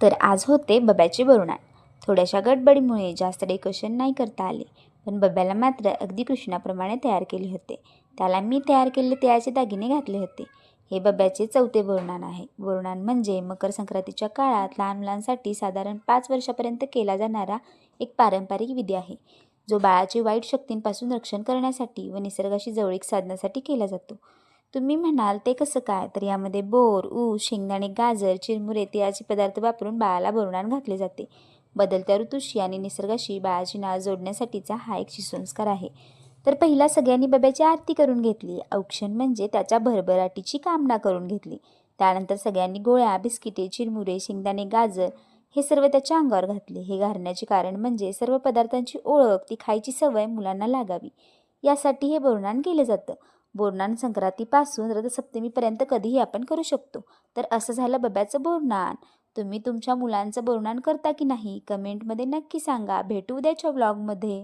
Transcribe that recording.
तर आज होते बब्याचे बोरनान. थोड्याशा गडबडीमुळे जास्त डेकोरेशन नाही करता आले, पण बब्याला मात्र अगदी कृष्णाप्रमाणे तयार केले होते. त्याला मी तयार केलेले तिळाचे दागिने घातले होते. हे बब्याचे 4थे बोरनान आहे. बोरनान म्हणजे मकर संक्रांतीच्या काळात लहान मुलांसाठी साधारण 5 वर्षापर्यंत केला जाणारा एक पारंपरिक विधी आहे, जो बाळाचे वाईट शक्तींपासून रक्षण करण्यासाठी व निसर्गाशी जवळीक साधण्यासाठी केला जातो. तुम्ही म्हणाल ते कसं काय? तर यामध्ये बोर, ऊस, शेंगदाणे, गाजर, चिरमुरे, तिळाचे पदार्थ वापरून बाळाला बोरनान घातले जाते. बदलत्या ऋतूशी आणि निसर्गाशी बाळाची नाळ जोडण्यासाठीचा हा एक संस्कार आहे. तर पहिला सगळ्यांनी बब्याची आरती करून घेतली. औक्षण म्हणजे त्याच्या भरभराटीची कामना करून घेतली. त्यानंतर सगळ्यांनी गोळ्या, बिस्किटे, चिरमुरे, शेंगदाणे, गाजर हे सर्व त्याच्या अंगावर घातले. हे घालण्याचे कारण म्हणजे सर्व पदार्थांची ओळख, ती खायची सवय मुलांना लागावी, यासाठी हे बोरनान केलं जातं. बोरनान संक्रांतीपासून रथसप्तमीपर्यंत कधीही आपण करू शकतो. तर असं झालं बब्याचं बोरनान. तुम्ही तुमच्या मुलांचं बोरनान करता की नाही? कमेंटमध्ये नक्की सांगा. भेटू उद्याच्या व्लॉगमध्ये.